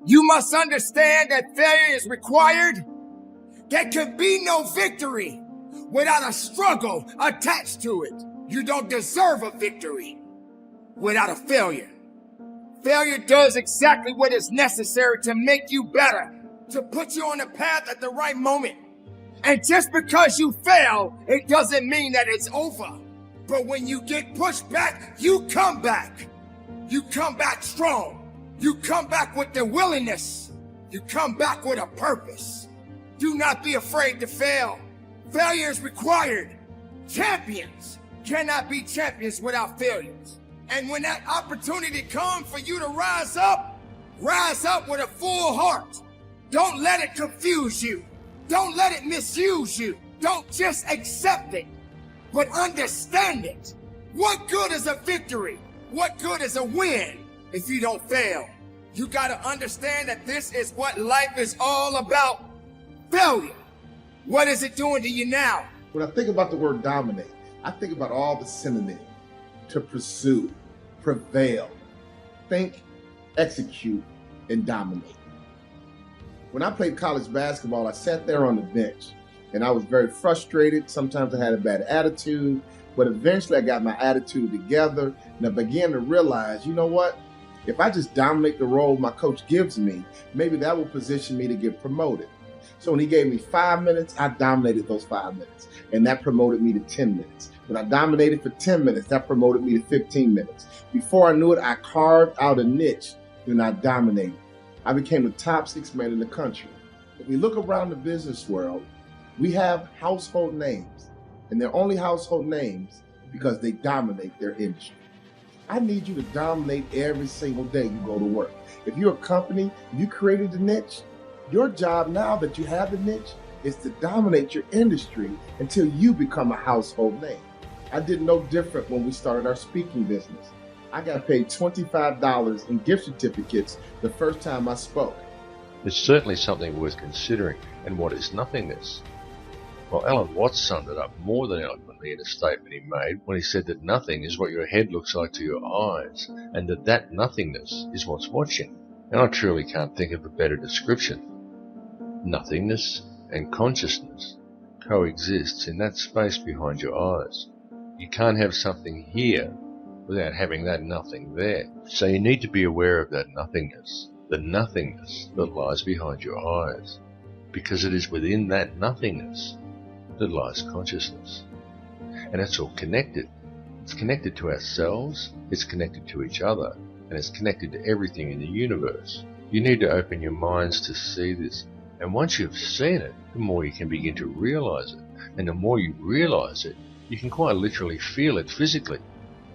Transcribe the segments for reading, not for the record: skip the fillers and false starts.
You must understand that failure is required. There can be no victory without a struggle attached to it. You don't deserve a victory without a failure. Failure does exactly what is necessary to make you better, to put you on the path at the right moment. And just because you fail, it doesn't mean that it's over. But when you get pushed back, you come back. You come back strong. You come back with the willingness. You come back with a purpose. Do not be afraid to fail. Failure is required. Champions cannot be champions without failures. And when that opportunity comes for you to rise up with a full heart. Don't let it confuse you. Don't let it misuse you. Don't just accept it, but understand it. What good is a victory? What good is a win if you don't fail? You gotta understand that this is what life is all about. Failure. What is it doing to you now? When I think about the word dominate, I think about all the synonyms: to pursue, prevail, think, execute, and dominate. When I played college basketball, I sat there on the bench and I was very frustrated. Sometimes I had a bad attitude, but eventually I got my attitude together and I began to realize, you know what? If I just dominate the role my coach gives me, maybe that will position me to get promoted. So when he gave me 5 minutes, I dominated those 5 minutes, and that promoted me to 10 minutes. When I dominated for 10 minutes, that promoted me to 15 minutes. Before I knew it, I carved out a niche and I dominated. I became the top 6 man in the country. If we look around the business world, we have household names, and they're only household names because they dominate their industry. I need you to dominate every single day you go to work. If you're a company, you created a niche, your job now that you have the niche is to dominate your industry until you become a household name. I did no different when we started our speaking business. I got paid $25 in gift certificates the first time I spoke. It's certainly something worth considering. And what is nothingness? Well, Alan Watts summed it up more than eloquently in a statement he made when he said that nothing is what your head looks like to your eyes, and that nothingness is what's watching. And I truly can't think of a better description. Nothingness and consciousness coexists in that space behind your eyes. You can't have something here without having that nothing there. So you need to be aware of that nothingness, the nothingness that lies behind your eyes, because it is within that nothingness that lies consciousness. And it's all connected. It's connected to ourselves, it's connected to each other, and it's connected to everything in the universe. You need to open your minds to see this. And once you've seen it, the more you can begin to realize it. And the more you realize it, you can quite literally feel it physically.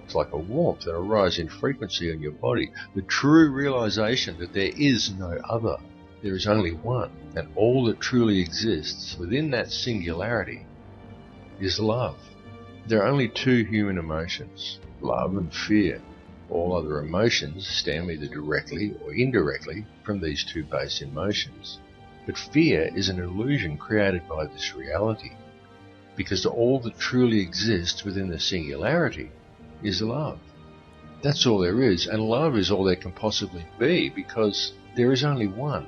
It's like a warmth and a rise in frequency on your body. The true realization that there is no other. There is only one. And all that truly exists within that singularity is love. There are only two human emotions, love and fear. All other emotions stem either directly or indirectly from these two base emotions. But fear is an illusion created by this reality, because all that truly exists within the singularity is love. That's all there is, and love is all there can possibly be, because there is only one.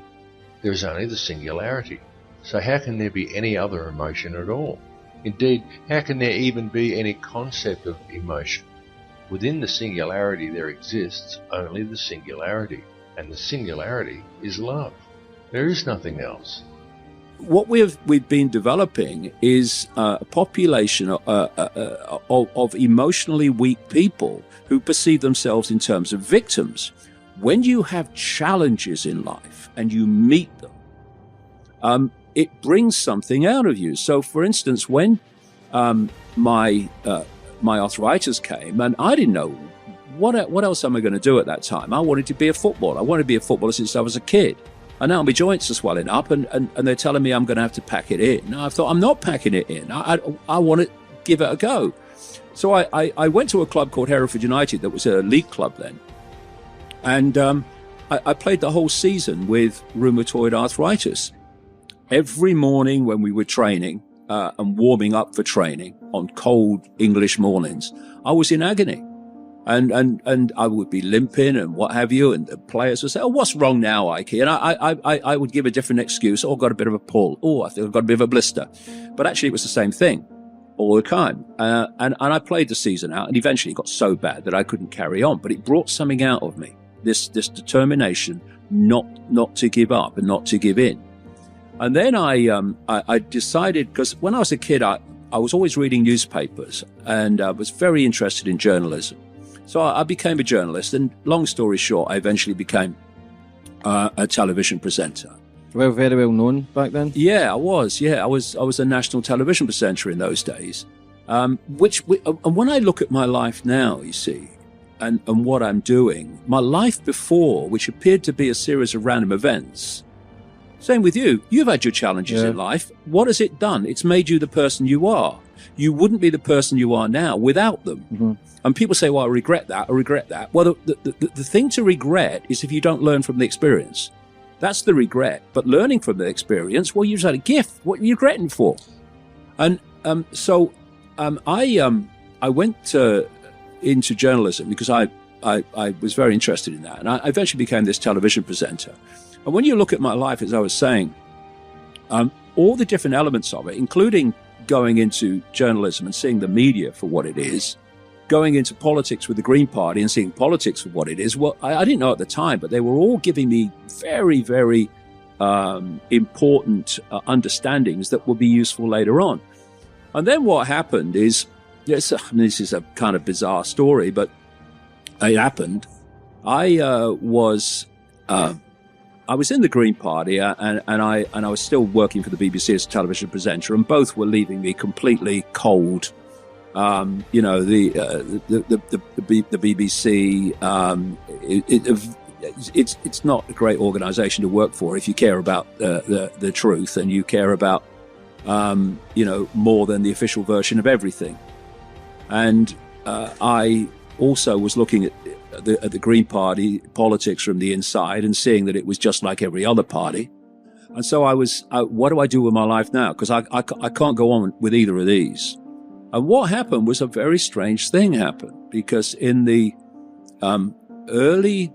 There is only the singularity. So how can there be any other emotion at all? Indeed, how can there even be any concept of emotion? Within the singularity there exists only the singularity, and the singularity is love. There is nothing else. What we've been developing is a population of emotionally weak people who perceive themselves in terms of victims. When you have challenges in life and you meet them, it brings something out of you. So, for instance, when my arthritis came, and I didn't know what else am I going to do at that time. I wanted to be a footballer. I wanted to be a footballer since I was a kid. And now my joints are swelling up, and they're telling me I'm going to have to pack it in. Now I thought, I'm not packing it in. I want to give it a go. So I went to a club called Hereford United that was a league club then. And I played the whole season with rheumatoid arthritis. Every morning when we were training and warming up for training on cold English mornings, I was in agony. And I would be limping and what have you, and the players would say, "Oh, what's wrong now, Ike?" And I would give a different excuse. "Oh, got a bit of a pull. Oh, I think I've got a bit of a blister." But actually, it was the same thing all the time. And I played the season out, and eventually it got so bad that I couldn't carry on. But it brought something out of me, this determination not to give up and not to give in. And then I decided, because when I was a kid, I was always reading newspapers, and I was very interested in journalism. So I became a journalist, and long story short, I eventually became a television presenter. Well, very well known back then. Yeah, I was. Yeah, I was a national television presenter in those days. And when I look at my life now, you see, and what I'm doing, my life before, which appeared to be a series of random events. Same with you. You've had your challenges in life. What has it done? It's made you the person you are. You wouldn't be the person you are now without them. Mm-hmm. And people say, well, I regret that. Well, the thing to regret is if you don't learn from the experience. That's the regret. But learning from the experience, well, you've had a gift. What are you regretting for? And so I went into journalism because I was very interested in that. And I eventually became this television presenter. And when you look at my life, as I was saying, all the different elements of it, including going into journalism and seeing the media for what it is, going into politics with the Green Party and seeing politics for what it is, well, I didn't know at the time, but they were all giving me very, very important understandings that will be useful later on. And then what happened is, this is a kind of bizarre story, but it happened. I was in the Green Party, and I was still working for the BBC as a television presenter, and both were leaving me completely cold. The BBC, it's not a great organisation to work for if you care about the truth and you care about more than the official version of everything. And I also was looking at the Green Party politics from the inside and seeing that it was just like every other party. And so what do I do with my life now? Because I can't go on with either of these. And what happened was a very strange thing happened, because in the early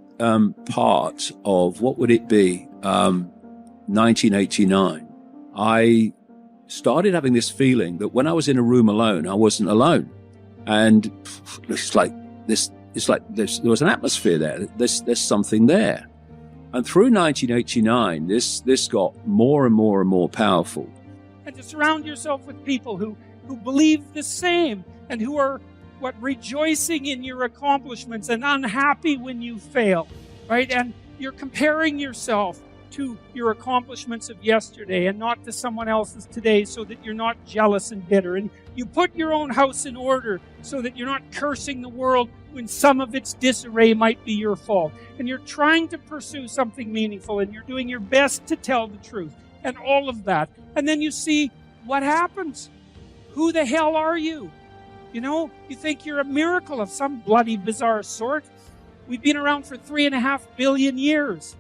part of, what would it be, 1989, I started having this feeling that when I was in a room alone, I wasn't alone. And it's like there was an atmosphere there. There's something there. And through 1989, this got more and more and more powerful. And to surround yourself with people who believe the same and who are rejoicing in your accomplishments and unhappy when you fail, right? And you're comparing yourself to your accomplishments of yesterday and not to someone else's today, so that you're not jealous and bitter. And you put your own house in order so that you're not cursing the world when some of its disarray might be your fault. And you're trying to pursue something meaningful, and you're doing your best to tell the truth and all of that. And then you see what happens. Who the hell are you? You think you're a miracle of some bloody bizarre sort. We've been around for 3.5 billion years.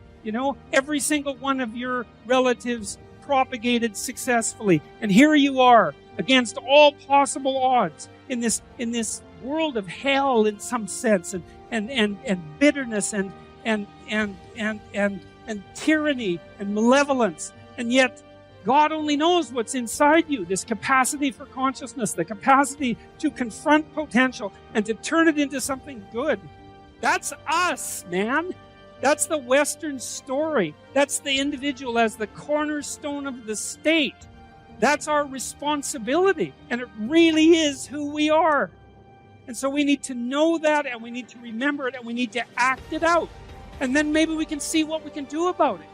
Every single one of your relatives propagated successfully. And here you are, against all possible odds, in this world of hell in some sense, and bitterness and tyranny and malevolence. And yet God only knows what's inside you, this capacity for consciousness, the capacity to confront potential and to turn it into something good. That's us, man. That's the Western story. That's the individual as the cornerstone of the state. That's our responsibility, and it really is who we are. And so we need to know that, and we need to remember it, and we need to act it out. And then maybe we can see what we can do about it,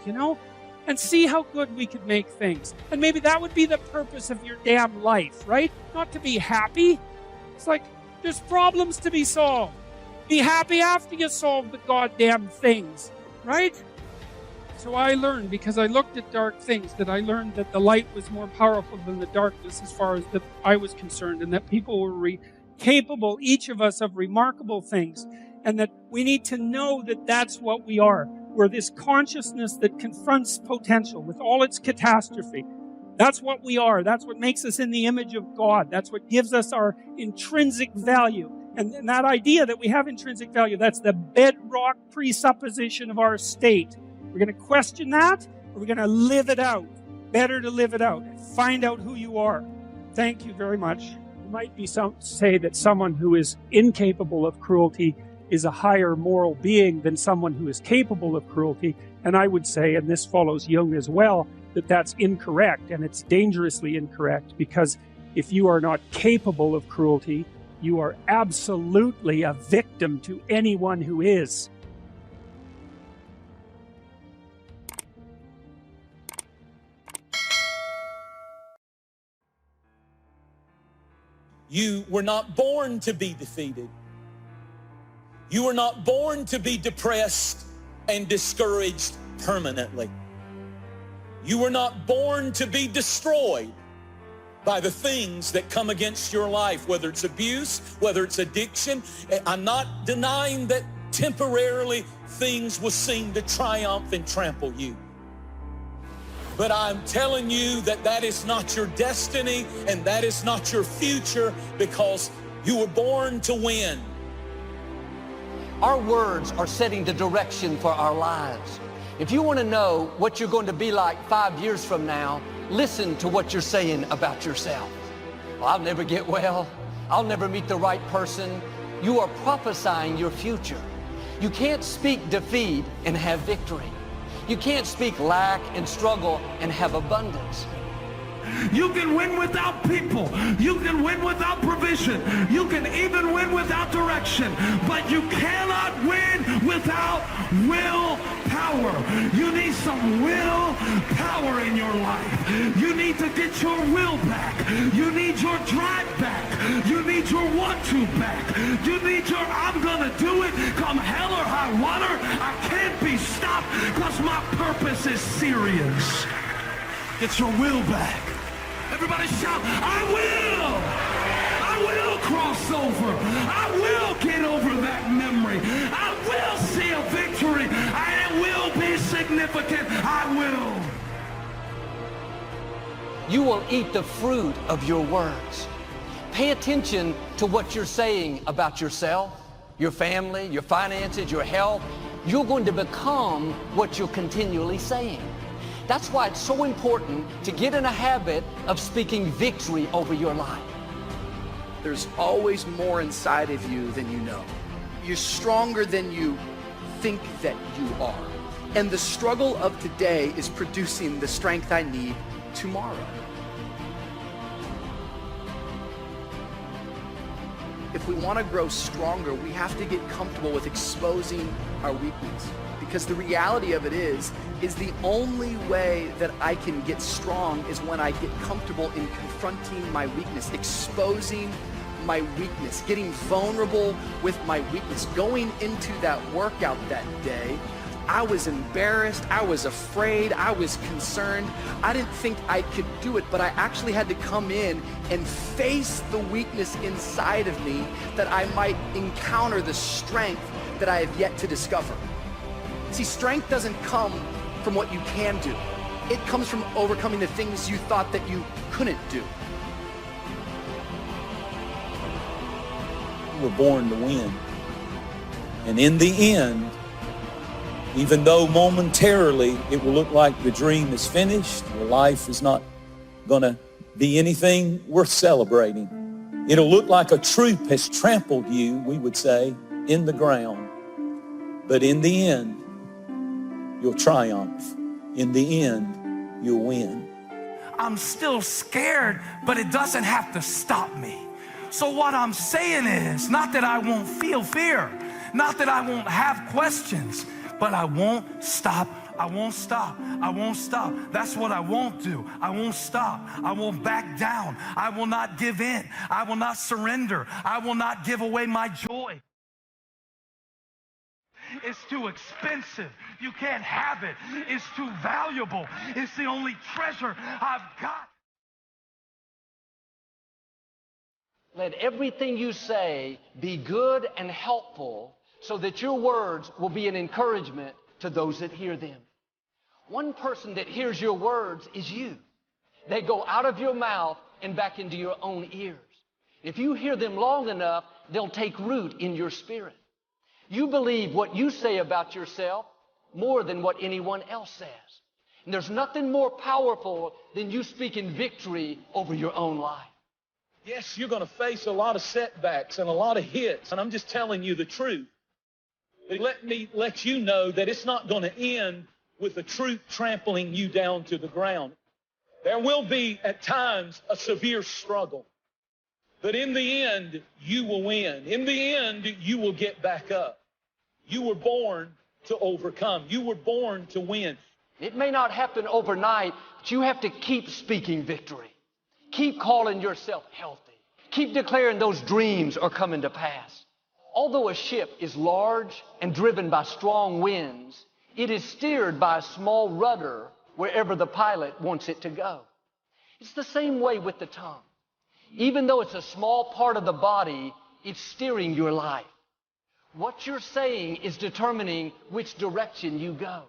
and see how good we could make things. And maybe that would be the purpose of your damn life, right? Not to be happy. It's like, there's problems to be solved. Be happy after you solve the goddamn things, right? So I learned, because I looked at dark things, that I learned that the light was more powerful than the darkness as far as that I was concerned, and that people were capable, each of us, of remarkable things, and that we need to know that that's what we are. We're this consciousness that confronts potential with all its catastrophe. That's what we are. That's what makes us in the image of God. That's what gives us our intrinsic value. And that idea that we have intrinsic value, that's the bedrock presupposition of our state. We're going to question that, or we're going to live it out. Better to live it out. Find out who you are. Thank you very much. It might be say that someone who is incapable of cruelty is a higher moral being than someone who is capable of cruelty. And I would say, and this follows Jung as well, that that's incorrect, and it's dangerously incorrect, because if you are not capable of cruelty, you are absolutely a victim to anyone who is. You were not born to be defeated. You were not born to be depressed and discouraged permanently. You were not born to be destroyed by the things that come against your life, whether it's abuse, whether it's addiction. I'm not denying that temporarily things will seem to triumph and trample you. But I'm telling you that that is not your destiny and that is not your future, because you were born to win. Our words are setting the direction for our lives. If you want to know what you're going to be like 5 years from now, listen to what you're saying about yourself. Well, I'll never get well. I'll never meet the right person. You are prophesying your future. You can't speak defeat and have victory. You can't speak lack and struggle and have abundance. You can win without people. You can win without provision. You can even win without direction. But you cannot win without willpower. You need some willpower in your life. You need to get your will back. You need your drive back. You need your want-to back. You need your I'm gonna do it come hell or high water. I can't be stopped because my purpose is serious. Get your will back. Everybody shout, I will cross over. I will get over that memory. I will see a victory. I will be significant. I will. You will eat the fruit of your words. Pay attention to what you're saying about yourself, your family, your finances, your health. You're going to become what you're continually saying. That's why it's so important to get in a habit of speaking victory over your life. There's always more inside of you than you know. You're stronger than you think that you are. And the struggle of today is producing the strength I need tomorrow. If we want to grow stronger, we have to get comfortable with exposing our weakness. Because the reality of it is the only way that I can get strong is when I get comfortable in confronting my weakness, exposing my weakness, getting vulnerable with my weakness. Going into that workout that day, I was embarrassed, I was afraid, I was concerned. I didn't think I could do it, but I actually had to come in and face the weakness inside of me that I might encounter the strength that I have yet to discover. See, strength doesn't come from what you can do. It comes from overcoming the things you thought that you couldn't do. You were born to win. And in the end, even though momentarily it will look like the dream is finished, your life is not going to be anything worth celebrating. It'll look like a troop has trampled you, we would say, in the ground. But in the end, you'll triumph. In the end, you'll win. I'm still scared, but it doesn't have to stop me. So what I'm saying is, not that I won't feel fear, not that I won't have questions, but I won't stop. I won't stop. I won't stop. That's what I won't do. I won't stop. I won't back down. I will not give in. I will not surrender. I will not give away my joy. It's too expensive. You can't have it. It's too valuable. It's the only treasure I've got. Let everything you say be good and helpful so that your words will be an encouragement to those that hear them. One person that hears your words is you. They go out of your mouth and back into your own ears. If you hear them long enough, they'll take root in your spirit. You believe what you say about yourself more than what anyone else says. And there's nothing more powerful than you speaking victory over your own life. Yes, you're going to face a lot of setbacks and a lot of hits, and I'm just telling you the truth. But let me let you know that it's not going to end with the truth trampling you down to the ground. There will be, at times, a severe struggle. But in the end, you will win. In the end, you will get back up. You were born to overcome. You were born to win. It may not happen overnight, but you have to keep speaking victory. Keep calling yourself healthy. Keep declaring those dreams are coming to pass. Although a ship is large and driven by strong winds, it is steered by a small rudder wherever the pilot wants it to go. It's the same way with the tongue. Even though it's a small part of the body, it's steering your life. What you're saying is determining which direction you go.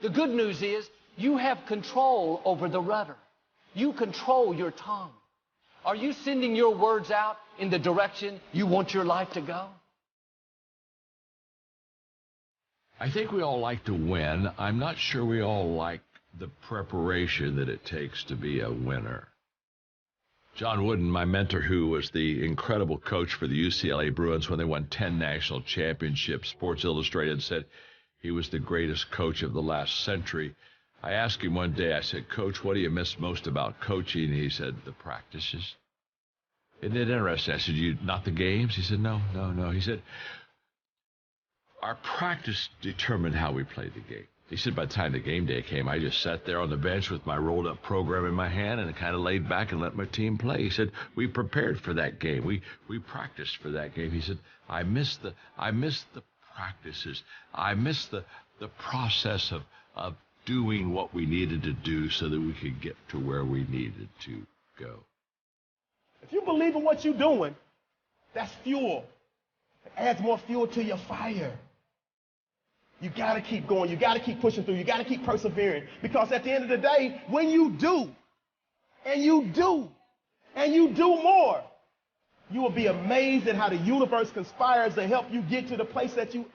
The good news is you have control over the rudder. You control your tongue. Are you sending your words out in the direction you want your life to go? I think we all like to win. I'm not sure we all like the preparation that it takes to be a winner. John Wooden, my mentor, who was the incredible coach for the UCLA Bruins when they won 10 national championships, Sports Illustrated said he was the greatest coach of the last century. I asked him one day, I said, Coach, what do you miss most about coaching? He said, the practices. Isn't it interesting? I said, not the games? He said, no. He said, our practice determined how we played the game. He said, by the time the game day came, I just sat there on the bench with my rolled-up program in my hand and kind of laid back and let my team play. He said, we prepared for that game. We practiced for that game. He said, I miss the practices. I miss the process of doing what we needed to do so that we could get to where we needed to go. If you believe in what you're doing, that's fuel. It adds more fuel to your fire. You got to keep going. You got to keep pushing through. You got to keep persevering. Because at the end of the day, when you do, and you do, and you do more, you will be amazed at how the universe conspires to help you get to the place that you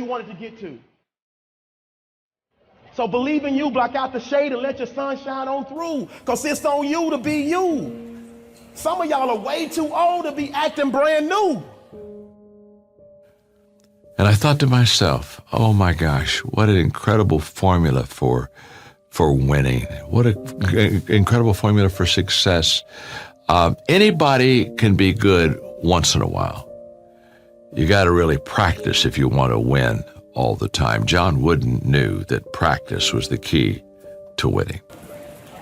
wanted to get to. So believe in you, block out the shade, and let your sun shine on through. Because it's on you to be you. Some of y'all are way too old to be acting brand new. And I thought to myself, oh my gosh, what an incredible formula for winning. What an incredible formula for success. Anybody can be good once in a while. You got to really practice if you want to win all the time. John Wooden knew that practice was the key to winning.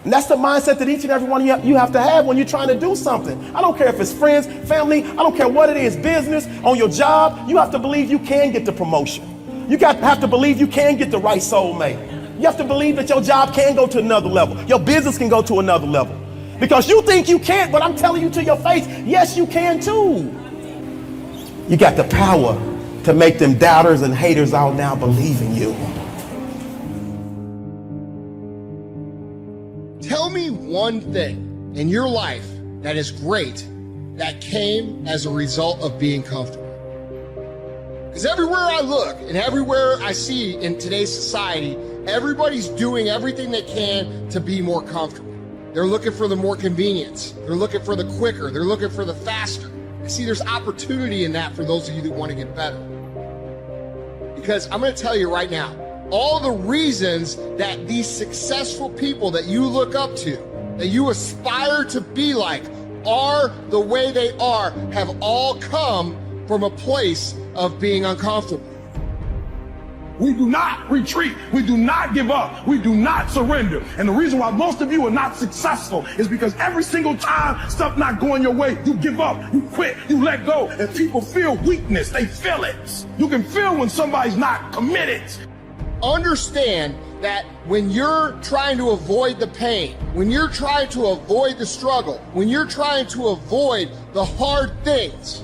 And that's the mindset that each and every one of you have to have when you're trying to do something. I don't care if it's friends, family, I don't care what it is, business, on your job. You have to believe you can get the promotion. You have to believe you can get the right soulmate. You have to believe that your job can go to another level. Your business can go to another level. Because you think you can't, but I'm telling you to your face, yes, you can too. You got the power to make them doubters and haters out now believe in you. Tell me one thing in your life that is great that came as a result of being comfortable. Because everywhere I look and everywhere I see in today's society, everybody's doing everything they can to be more comfortable. They're looking for the more convenience. They're looking for the quicker. They're looking for the faster. I see there's opportunity in that for those of you that want to get better. Because I'm going to tell you right now, all the reasons that these successful people that you look up to, that you aspire to be like, are the way they are, have all come from a place of being uncomfortable. We do not retreat. We do not give up. We do not surrender. And the reason why most of you are not successful is because every single time stuff not going your way, you give up, you quit, you let go, and people feel weakness. They feel it. You can feel when somebody's not committed. Understand that when you're trying to avoid the pain, when you're trying to avoid the struggle, when you're trying to avoid the hard things,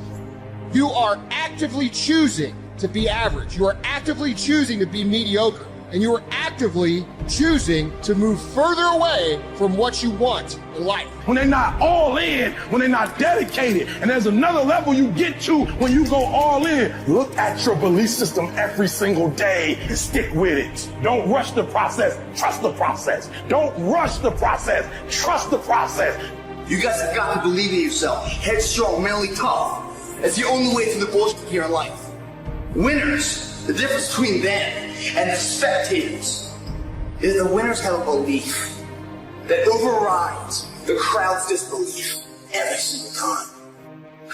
you are actively choosing to be average. You are actively choosing to be mediocre. and you are actively choosing to move further away from what you want in life. When they're not all in, when they're not dedicated, and there's another level you get to when you go all in. Look at your belief system every single day and stick with it. Don't rush the process, trust the process. Don't rush the process, trust the process. You guys have got to believe in yourself. Headstrong, mentally tough. That's the only way through the bullshit here in life. Winners, the difference between them and the spectators is the winners have a belief that overrides the crowd's disbelief every single time.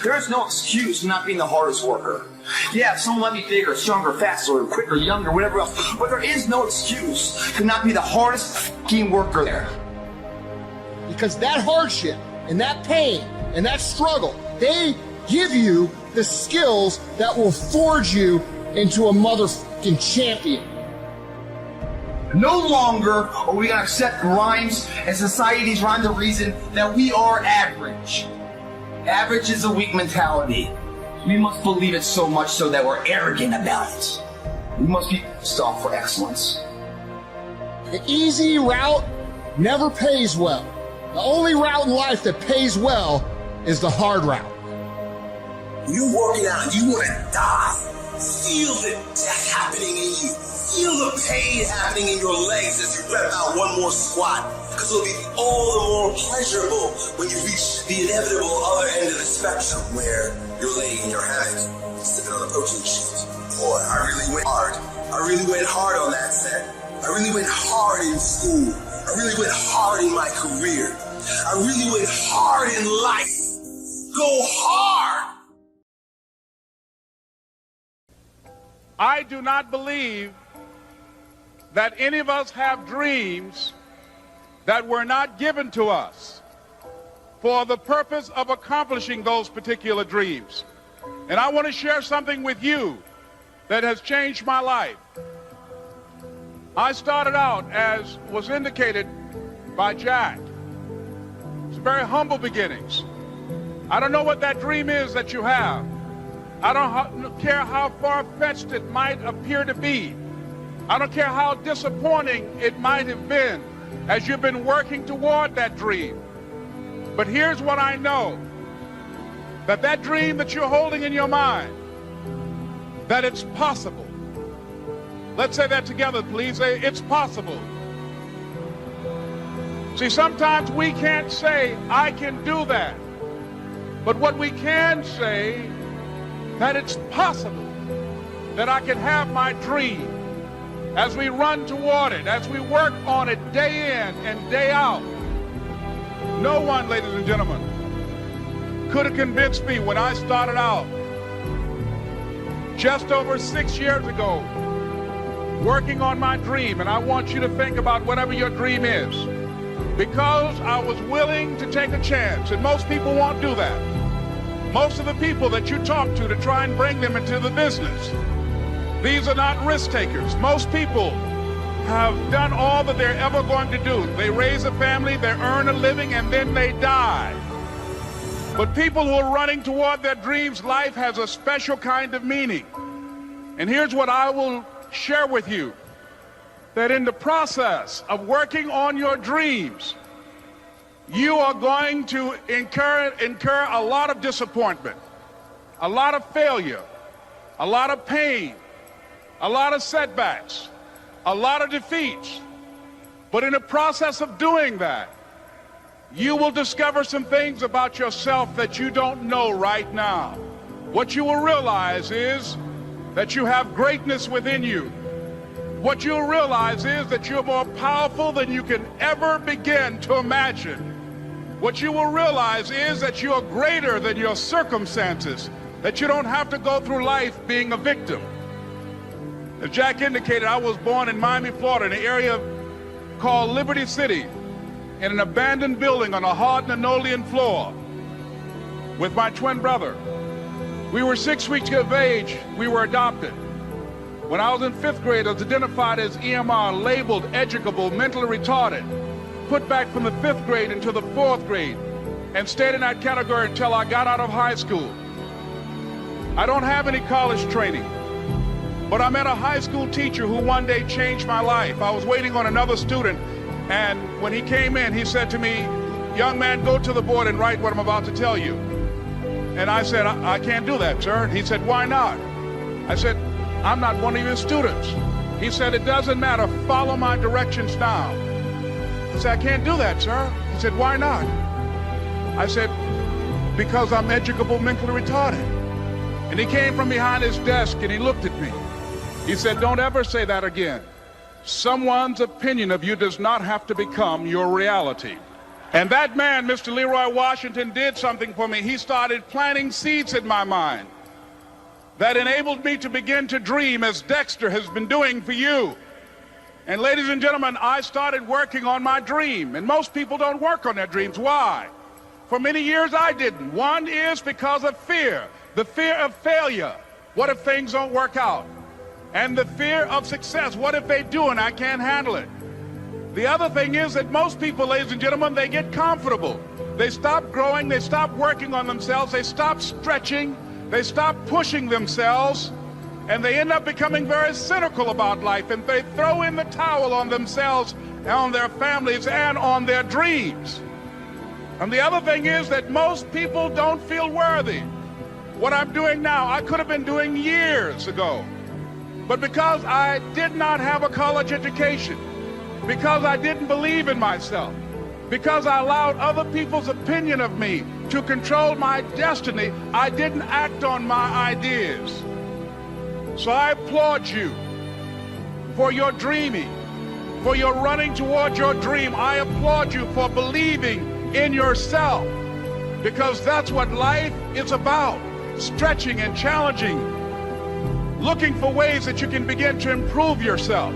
There is no excuse for not being the hardest worker. Yeah, someone might be bigger, stronger, faster, quicker, younger, whatever else, but there is no excuse to not be the hardest fucking worker there. Because that hardship and that pain and that struggle, they give you the skills that will forge you into a motherfucking champion. No longer are we going to accept rhymes and society's rhyme the reason that we are average. Average is a weak mentality. We must believe it so much so that we're arrogant about it. We must be pissed off for excellence. The easy route never pays well. The only route in life that pays well is the hard route. You're working out and you want to die. Feel the death happening in you. Feel the pain happening in your legs as you rep out one more squat. Because it'll be all the more pleasurable when you reach the inevitable other end of the spectrum where you're laying in your hammock, sipping on a protein shake. Boy, I really went hard. I really went hard on that set. I really went hard in school. I really went hard in my career. I really went hard in life. Go hard! I do not believe that any of us have dreams that were not given to us for the purpose of accomplishing those particular dreams. And I want to share something with you that has changed my life. I started out, as was indicated by Jack, it's very humble beginnings. I don't know what that dream is that you have. I don't care how far-fetched it might appear to be. I don't care how disappointing it might have been as you've been working toward that dream. But here's what I know, that that dream that you're holding in your mind, that it's possible. Let's say that together, please. Say, it's possible. See, sometimes we can't say, I can do that. But what we can say, that it's possible that I can have my dream as we run toward it, as we work on it day in and day out. No one, ladies and gentlemen, could have convinced me when I started out just over 6 years ago working on my dream. And I want you to think about whatever your dream is, because I was willing to take a chance, and most people won't do that. Most of the people that you talk to try and bring them into the business, these are not risk takers. Most people have done all that they're ever going to do. They raise a family, they earn a living, and then they die. But people who are running toward their dreams, life has a special kind of meaning. And here's what I will share with you, that in the process of working on your dreams, you are going to incur a lot of disappointment, a lot of failure, a lot of pain, a lot of setbacks, a lot of defeats. But in the process of doing that, you will discover some things about yourself that you don't know right now. What you will realize is that you have greatness within you. What you'll realize is that you're more powerful than you can ever begin to imagine. What you will realize is that you're greater than your circumstances, that you don't have to go through life being a victim. As Jack indicated, I was born in Miami, Florida, in an area called Liberty City, in an abandoned building on a hard linoleum floor with my twin brother. We were 6 weeks of age. We were adopted. When I was in 5th grade, I was identified as EMR, labeled educable, mentally retarded, put back from the 5th grade into the 4th grade, and stayed in that category until I got out of high school. I don't have any college training. But I met a high school teacher who one day changed my life. I was waiting on another student, and when he came in, he said to me, "Young man, go to the board and write what I'm about to tell you." And I said, I can't do that, sir. He said, "Why not?" I said, "I'm not one of your students." He said, "It doesn't matter. Follow my directions now." I said, "I can't do that, sir." He said, "Why not?" I said, "Because I'm educable mentally retarded." And he came from behind his desk and he looked at me. He said, "Don't ever say that again. Someone's opinion of you does not have to become your reality." And that man, Mr. Leroy Washington, did something for me. He started planting seeds in my mind that enabled me to begin to dream, as Dexter has been doing for you. And ladies and gentlemen, I started working on my dream. And most people don't work on their dreams. Why? For many years I didn't. One is because of fear. The fear of failure. What if things don't work out? And the fear of success. What if they do and I can't handle it? The other thing is that most people, ladies and gentlemen, they get comfortable. They stop growing. They stop working on themselves. They stop stretching. They stop pushing themselves. And they end up becoming very cynical about life. And they throw in the towel on themselves, and on their families, and on their dreams. And the other thing is that most people don't feel worthy. What I'm doing now, I could have been doing years ago. But because I did not have a college education, because I didn't believe in myself, because I allowed other people's opinion of me to control my destiny, I didn't act on my ideas. So I applaud you for your dreaming, for your running toward your dream. I applaud you for believing in yourself, because that's what life is about. Stretching and challenging, looking for ways that you can begin to improve yourself.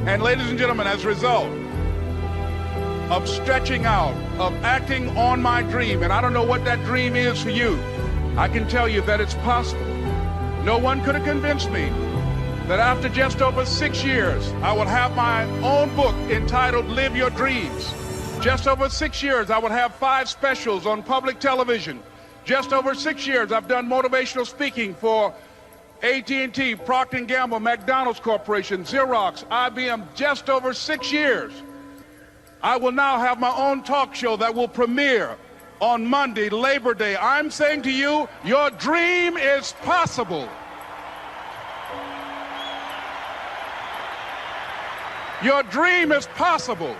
And ladies and gentlemen, as a result of stretching out, of acting on my dream, and I don't know what that dream is for you, I can tell you that it's possible. No one could have convinced me that after just over 6 years, I would have my own book entitled Live Your Dreams. Just over 6 years, I would have 5 specials on public television. Just over 6 years, I've done motivational speaking for AT&T, Procter & Gamble, McDonald's Corporation, Xerox, IBM. Just over 6 years. I will now have my own talk show that will premiere on Monday, Labor Day. I'm saying to you, your dream is possible. Your dream is possible.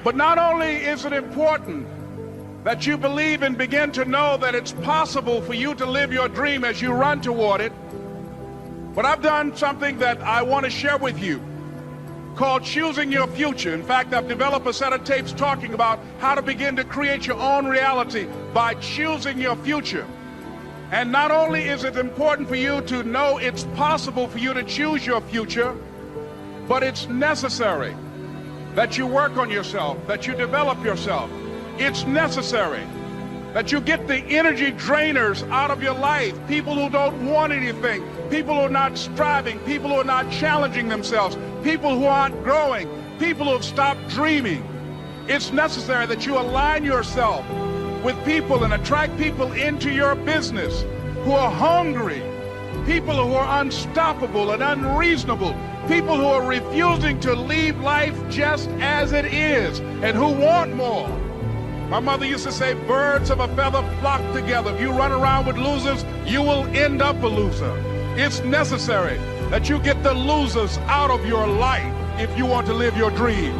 But not only is it important that you believe and begin to know that it's possible for you to live your dream as you run toward it, but I've done something that I want to share with you called Choosing Your Future. In fact, I've developed a set of tapes talking about how to begin to create your own reality by choosing your future. And not only is it important for you to know it's possible for you to choose your future, but it's necessary that you work on yourself, that you develop yourself. It's necessary that you get the energy drainers out of your life, people who don't want anything, people who are not striving, people who are not challenging themselves, people who aren't growing, people who have stopped dreaming. It's necessary that you align yourself with people and attract people into your business who are hungry, people who are unstoppable and unreasonable, people who are refusing to leave life just as it is and who want more. My mother used to say, birds of a feather flock together. If you run around with losers, you will end up a loser. It's necessary that you get the losers out of your life if you want to live your dream.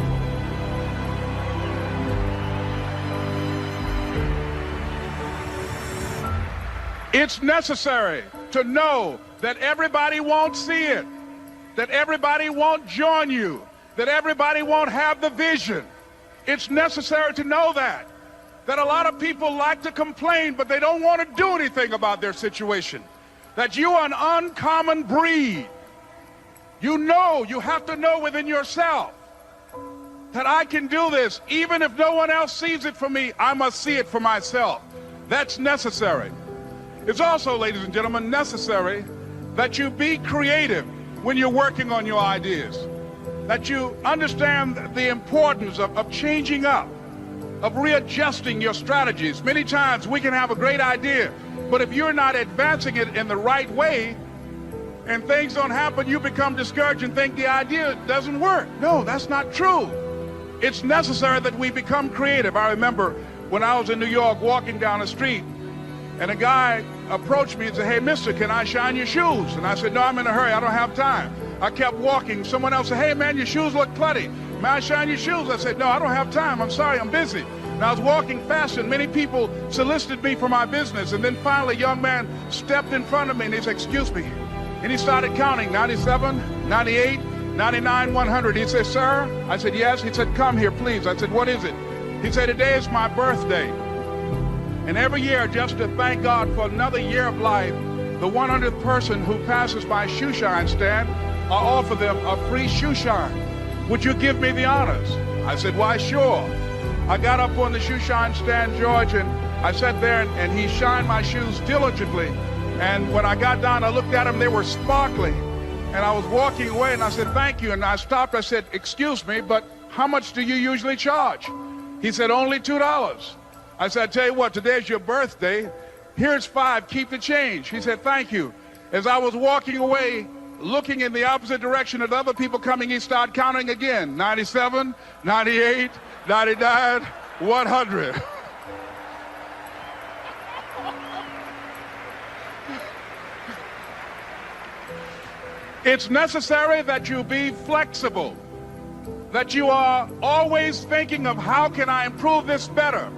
It's necessary to know that everybody won't see it, that everybody won't join you, that everybody won't have the vision. It's necessary to know that a lot of people like to complain, but they don't want to do anything about their situation, that you are an uncommon breed. You know, you have to know within yourself that I can do this. Even if no one else sees it for me, I must see it for myself. That's necessary. It's also, ladies and gentlemen, necessary that you be creative when you're working on your ideas, that you understand the importance of changing up, of readjusting your strategies. Many times we can have a great idea, But if you're not advancing it in the right way and things don't happen, you become discouraged and think the idea doesn't work. No, that's not true. It's necessary that we become creative. I remember when I was in New York walking down the street, and a guy approached me and said, "Hey, mister, can I shine your shoes?" And I said, "No, I'm in a hurry. I don't have time." I kept walking. Someone else said, "Hey, man, your shoes look clutty. May I shine your shoes?" I said, "No, I don't have time. I'm sorry, I'm busy." And I was walking fast, and many people solicited me for my business. And then finally, a young man stepped in front of me, and he said, "Excuse me." And he started counting, 97, 98, 99, 100. He said, "Sir?" I said, "Yes." He said, "Come here, please." I said, "What is it?" He said, "Today is my birthday. And every year, just to thank God for another year of life, the 100th person who passes my shoe shine stand, I offer them a free shoe shine. Would you give me the honors?" I said, "Why, sure." I got up on the shoe shine stand, George, and I sat there, and he shined my shoes diligently. And when I got down, I looked at them, they were sparkling. And I was walking away, and I said, "Thank you." And I stopped, I said, "Excuse me, but how much do you usually charge?" He said, "Only $2. I said, "I tell you what, today's your birthday. Here's $5, keep the change." He said, "Thank you." As I was walking away, looking in the opposite direction at other people coming, he started counting again. 97, 98, 99, 100. It's necessary that you be flexible, that you are always thinking of how can I improve this better.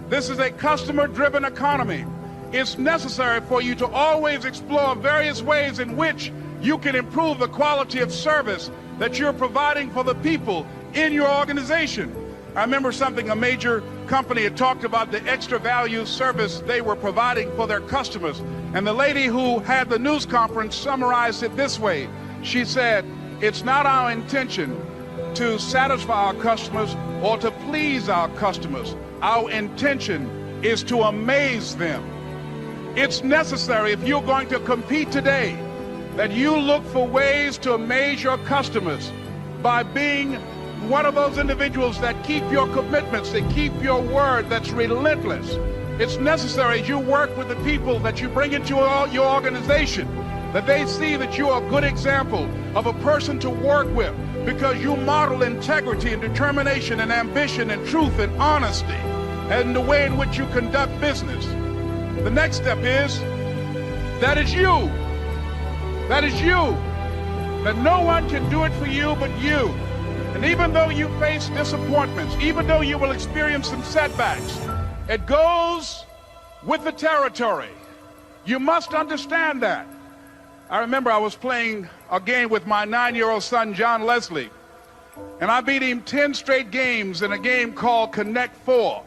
This is a customer-driven economy. It's necessary for you to always explore various ways in which you can improve the quality of service that you're providing for the people in your organization. I remember something, a major company had talked about the extra value service they were providing for their customers. And the lady who had the news conference summarized it this way. She said, "It's not our intention to satisfy our customers or to please our customers. Our intention is to amaze them." It's necessary, if you're going to compete today, that you look for ways to amaze your customers by being one of those individuals that keep your commitments, that keep your word, that's relentless. It's necessary as you work with the people that you bring into your organization, that they see that you are a good example of a person to work with, because you model integrity and determination and ambition and truth and honesty and the way in which you conduct business. The next step is, that is you. That is you. That no one can do it for you but you. And even though you face disappointments, even though you will experience some setbacks, it goes with the territory. You must understand that. I remember I was playing a game with my 9-year-old son, John Leslie, and I beat him 10 straight games in a game called Connect 4.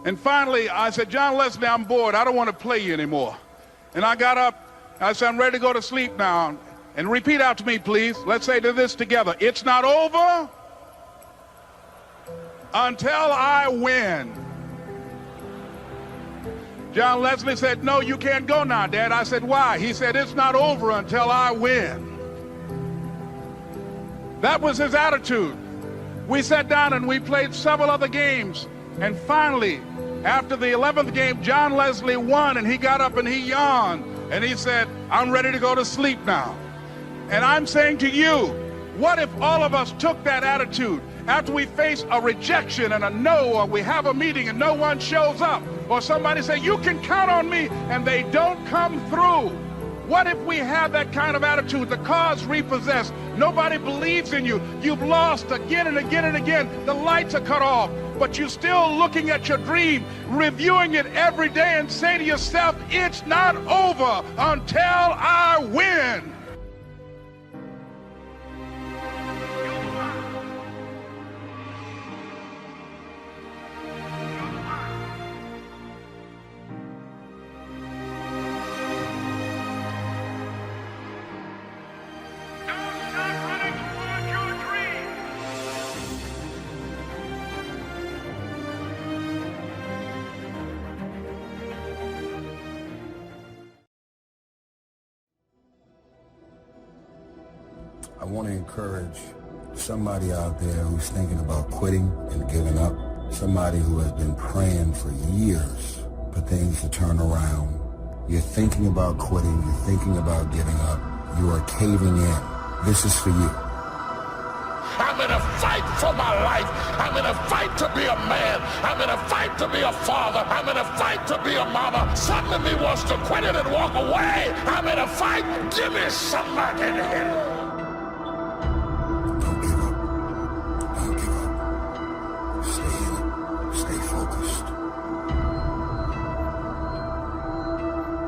And finally, I said, "John Leslie, I'm bored. I don't want to play you anymore." And I got up. I said, "I'm ready to go to sleep now." And repeat after me, please. Let's say this together. It's not over until I win. John Leslie said, "No, you can't go now, Dad." I said, "Why?" He said, "It's not over until I win." That was his attitude. We sat down and we played several other games. And finally, after the 11th game, John Leslie won, and he got up and he yawned. And he said, "I'm ready to go to sleep now." And I'm saying to you, what if all of us took that attitude after we face a rejection and a no, or we have a meeting and no one shows up, or somebody say, "You can count on me," and they don't come through? What if we have that kind of attitude? The car's repossessed. Nobody believes in you. You've lost again and again and again. The lights are cut off, but you're still looking at your dream, reviewing it every day, and say to yourself, "It's not over until I win." I want to encourage somebody out there who's thinking about quitting and giving up, somebody who has been praying for years for things to turn around, you're thinking about quitting, you're thinking about giving up, you are caving in. This is for you. I'm in a fight for my life. I'm in a fight to be a man. I'm in a fight to be a father. I'm in a fight to be a mama. Some of me wants to quit it and walk away. I'm in a fight. Give me somebody to hit. Don't give up. Don't give up. Stay in it. Stay focused.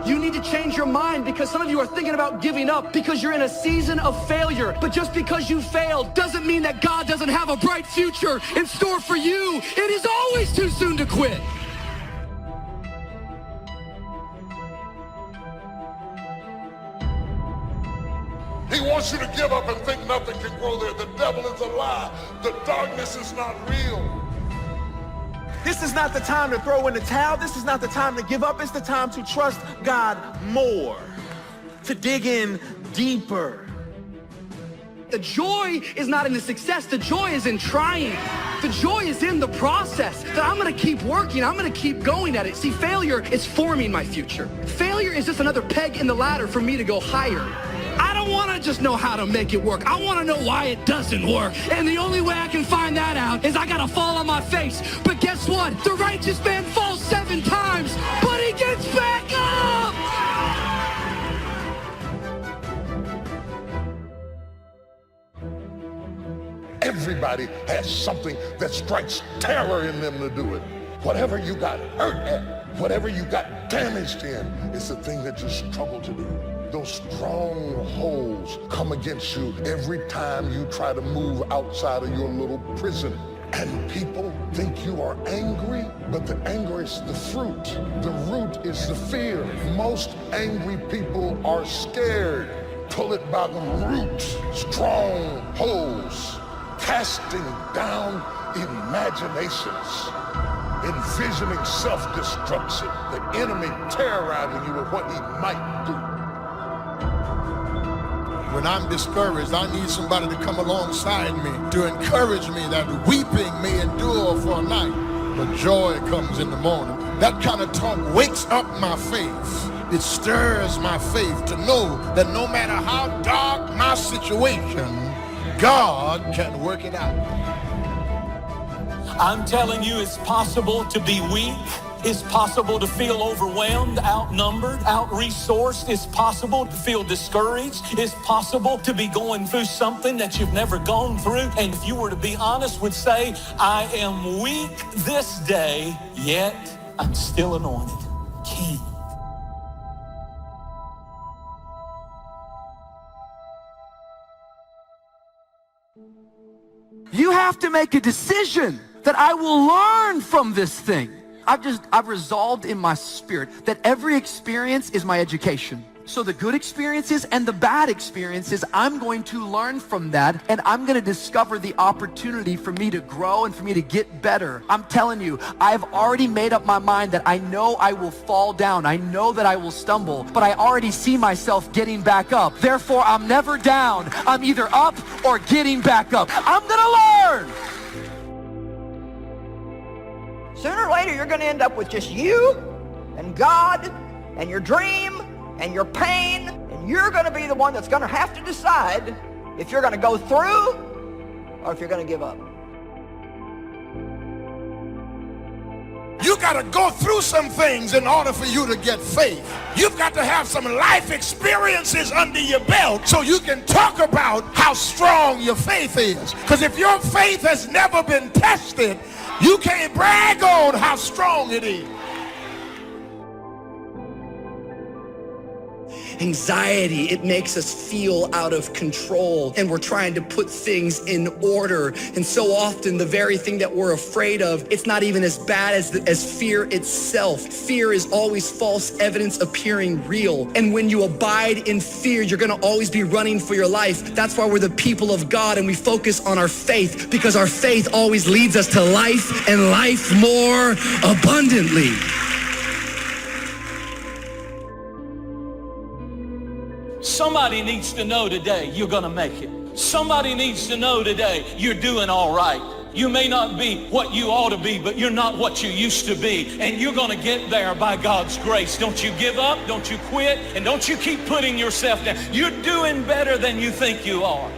You need to change your mind because some of you are thinking about giving up because you're in a season of failure. But just because you failed doesn't mean that God doesn't have a bright future in store for you. It is always too soon to quit. He wants you to give up and think nothing can grow there. The devil is a lie. The darkness is not real. This is not the time to throw in the towel. This is not the time to give up. It's the time to trust God more, to dig in deeper. The joy is not in the success. The joy is in trying. The joy is in the process. That I'm going to keep working. I'm going to keep going at it. See, failure is forming my future. Failure is just another peg in the ladder for me to go higher. I don't want to just know how to make it work. I want to know why it doesn't work. And the only way I can find that out is I got to fall on my face. But guess what? The righteous man falls 7 times, but he gets back up. Everybody has something that strikes terror in them to do it. Whatever you got hurt at, whatever you got damaged in, it's the thing that you struggle to do. Those strongholds come against you every time you try to move outside of your little prison. And people think you are angry, but the anger is the fruit. The root is the fear. Most angry people are scared. Pull it by the root. Strongholds, casting down imaginations, envisioning self-destruction, the enemy terrorizing you with what he might do. When I'm discouraged, I need somebody to come alongside me to encourage me that weeping may endure for a night, but joy comes in the morning. That kind of talk wakes up my faith. It stirs my faith to know that no matter how dark my situation, God can work it out. I'm telling you, it's possible to be weak. It's possible to feel overwhelmed, outnumbered, out-resourced. It's possible to feel discouraged. It's possible to be going through something that you've never gone through. And if you were to be honest, would say, I am weak this day, yet I'm still anointed king. You have to make a decision that I will learn from this thing. I've resolved in my spirit that every experience is my education. So the good experiences and the bad experiences, I'm going to learn from that, and I'm going to discover the opportunity for me to grow and for me to get better. I'm telling you, I've already made up my mind that I know I will fall down. I know that I will stumble, but I already see myself getting back up. Therefore, I'm never down. I'm either up or getting back up. I'm going to learn. Sooner or later, you're going to end up with just you and God and your dream and your pain, and you're going to be the one that's going to have to decide if you're going to go through or if you're going to give up. You got to go through some things in order for you to get faith. You've got to have some life experiences under your belt so you can talk about how strong your faith is. Because if your faith has never been tested, you can't brag on how strong it is. Anxiety, it makes us feel out of control, and we're trying to put things in order. And so often the very thing that we're afraid of, it's not even as bad as fear itself. Fear is always false evidence appearing real. And when you abide in fear, you're gonna always be running for your life. That's why we're the people of God, and we focus on our faith, because our faith always leads us to life, and life more abundantly. Somebody needs to know today you're going to make it. Somebody needs to know today you're doing all right. You may not be what you ought to be, but you're not what you used to be. And you're going to get there by God's grace. Don't you give up, don't you quit, and don't you keep putting yourself down. You're doing better than you think you are.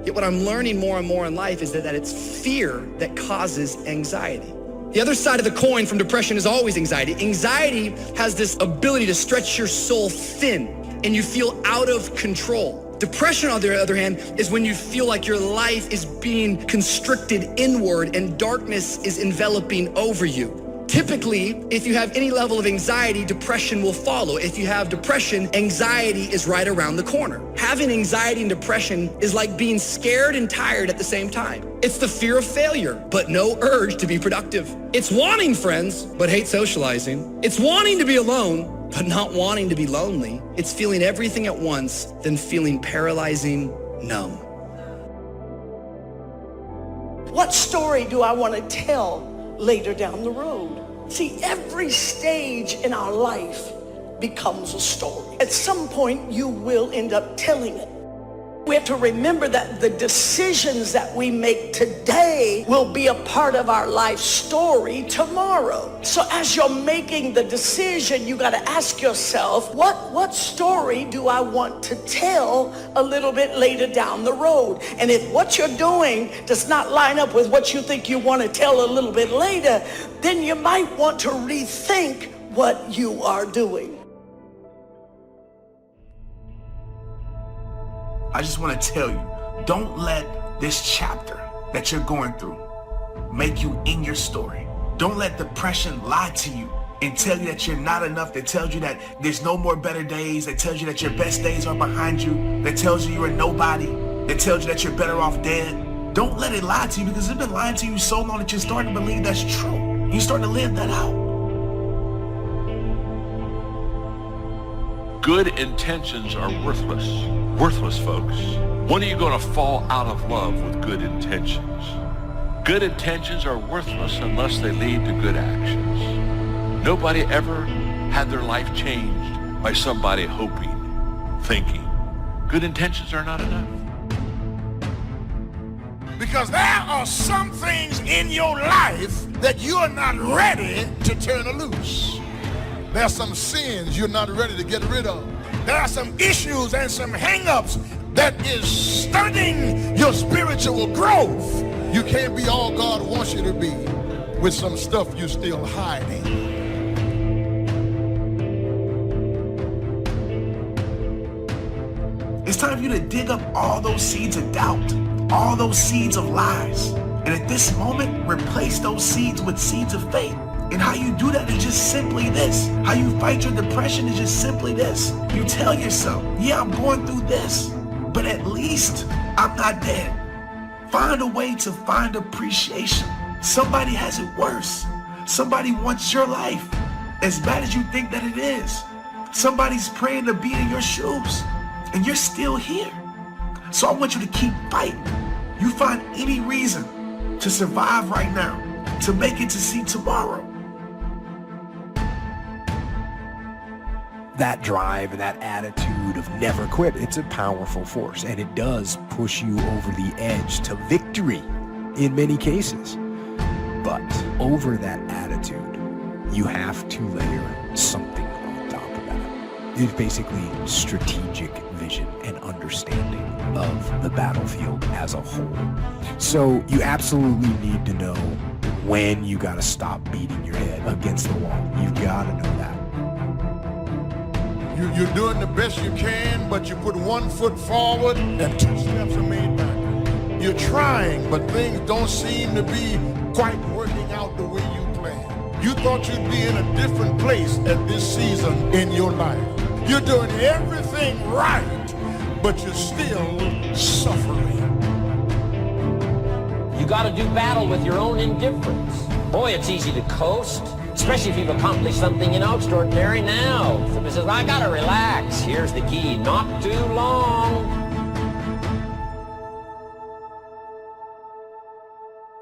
Yet what I'm learning more and more in life is that it's fear that causes anxiety. The other side of the coin from depression is always anxiety. Anxiety has this ability to stretch your soul thin and you feel out of control. Depression, on the other hand, is when you feel like your life is being constricted inward and darkness is enveloping over you. Typically, if you have any level of anxiety, depression will follow. If you have depression, anxiety is right around the corner. Having anxiety and depression is like being scared and tired at the same time. It's the fear of failure, but no urge to be productive. It's wanting friends, but hate socializing. It's wanting to be alone, but not wanting to be lonely. It's feeling everything at once, then feeling paralyzing, numb. What story do I want to tell later down the road? See, every stage in our life becomes a story. At some point, you will end up telling it. We have to remember that the decisions that we make today will be a part of our life story tomorrow. So as you're making the decision, you got to ask yourself, what story do I want to tell a little bit later down the road? And if what you're doing does not line up with what you think you want to tell a little bit later, then you might want to rethink what you are doing. I just want to tell you, don't let this chapter that you're going through make you in your story. Don't let depression lie to you and tell you that you're not enough, that tells you that there's no more better days, that tells you that your best days are behind you, that tells you you're a nobody, that tells you that you're better off dead. Don't let it lie to you, because it's been lying to you so long that you're starting to believe that's true. You're starting to live that out. Good intentions are worthless. Worthless, folks. When are you going to fall out of love with good intentions? Good intentions are worthless unless they lead to good actions. Nobody ever had their life changed by somebody hoping, thinking. Good intentions are not enough. Because there are some things in your life that you are not ready to turn loose. There are some sins you're not ready to get rid of. There are some issues and some hang-ups that is stunting your spiritual growth. You can't be all God wants you to be with some stuff you're still hiding. It's time for you to dig up all those seeds of doubt, all those seeds of lies. And at this moment, replace those seeds with seeds of faith. And how you do that is just simply this. How you fight your depression is just simply this. You tell yourself, yeah, I'm going through this, but at least I'm not dead. Find a way to find appreciation. Somebody has it worse. Somebody wants your life as bad as you think that it is. Somebody's praying to be in your shoes, and you're still here. So I want you to keep fighting. You find any reason to survive right now, to make it to see tomorrow. That drive and that attitude of never quit, it's a powerful force, and it does push you over the edge to victory in many cases. But over that attitude, you have to layer something on top of that. It's basically strategic vision and understanding of the battlefield as a whole. So you absolutely need to know when you got to stop beating your head against the wall. You've got to know that. You're doing the best you can, but you put 1 foot forward and 2 steps are made back. You're trying, but things don't seem to be quite working out the way you planned. You thought you'd be in a different place at this season in your life. You're doing everything right, but you're still suffering. You got to do battle with your own indifference. Boy, it's easy to coast. Especially if you've accomplished something, extraordinary now. Somebody says, I gotta relax. Here's the key, not too long.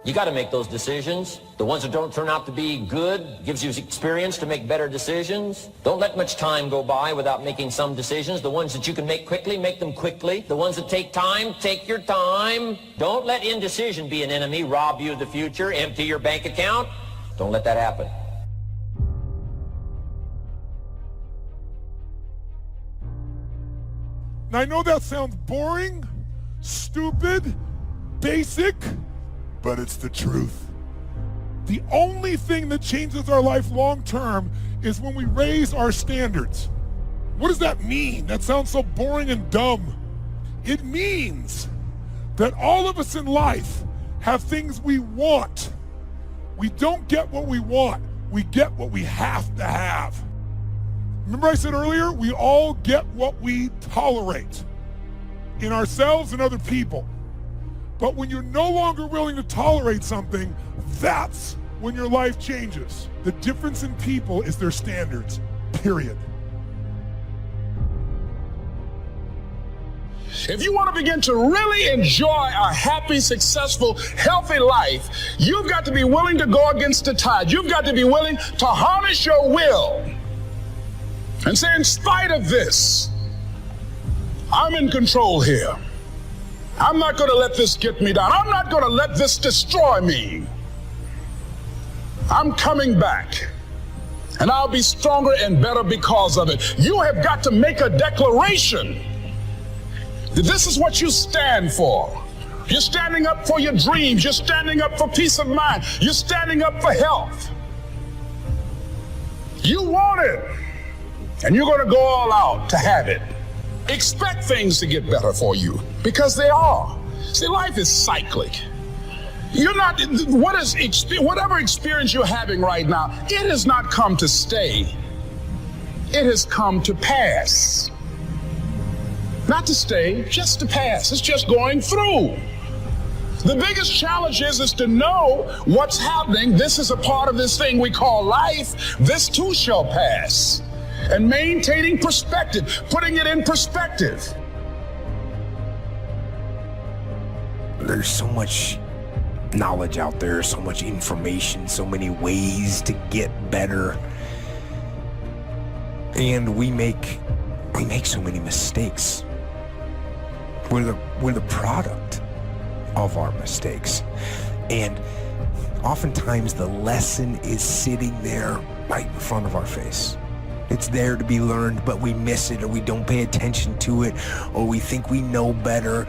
You got to make those decisions. The ones that don't turn out to be good gives you experience to make better decisions. Don't let much time go by without making some decisions. The ones that you can make quickly, make them quickly. The ones that take time, take your time. Don't let indecision be an enemy, rob you of the future, empty your bank account. Don't let that happen. Now, I know that sounds boring, stupid, basic, but it's the truth. The only thing that changes our life long term is when we raise our standards. What does that mean? That sounds so boring and dumb. It means that all of us in life have things we want. We don't get what we want. We get what we have to have. Remember I said earlier, we all get what we tolerate in ourselves and other people. But when you're no longer willing to tolerate something, that's when your life changes. The difference in people is their standards, period. If you want to begin to really enjoy a happy, successful, healthy life, you've got to be willing to go against the tide. You've got to be willing to harness your will and say, in spite of this, I'm in control here. I'm not going to let this get me down. I'm not going to let this destroy me. I'm coming back, and I'll be stronger and better because of it. You have got to make a declaration that this is what you stand for. You're standing up for your dreams. You're standing up for peace of mind. You're standing up for health. You want it, and you're going to go all out to have it. Expect things to get better for you, because they are. See, life is cyclic. You're not, whatever experience you're having right now, it has not come to stay. It has come to pass. Not to stay, just to pass. It's just going through. The biggest challenge is to know what's happening. This is a part of this thing we call life. This too shall pass. And maintaining perspective, putting it in perspective. There's so much knowledge out there, so much information, so many ways to get better. And we make so many mistakes. We're the product of our mistakes. And oftentimes the lesson is sitting there right in front of our face. It's there to be learned, but we miss it, or we don't pay attention to it, or we think we know better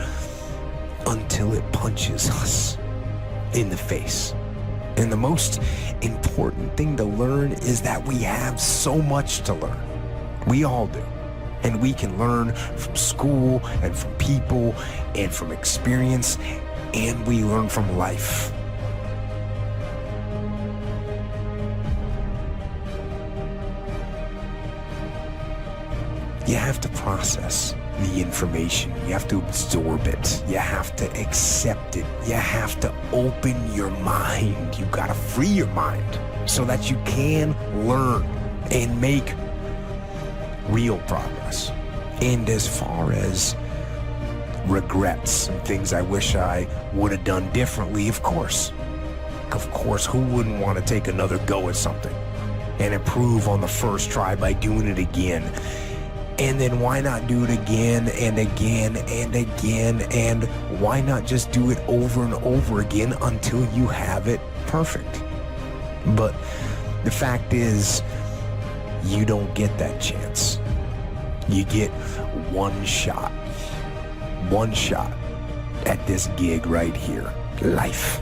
until it punches us in the face. And the most important thing to learn is that we have so much to learn. We all do. And we can learn from school and from people and from experience, and we learn from life. You have to process the information. You have to absorb it. You have to accept it. You have to open your mind. You gotta free your mind so that you can learn and make real progress. And as far as regrets and things I wish I would have done differently, of course, who wouldn't want to take another go at something and improve on the first try by doing it again? And then why not do it again and again and again? And why not just do it over and over again until you have it perfect? But the fact is, you don't get that chance. You get one shot at this gig right here, life.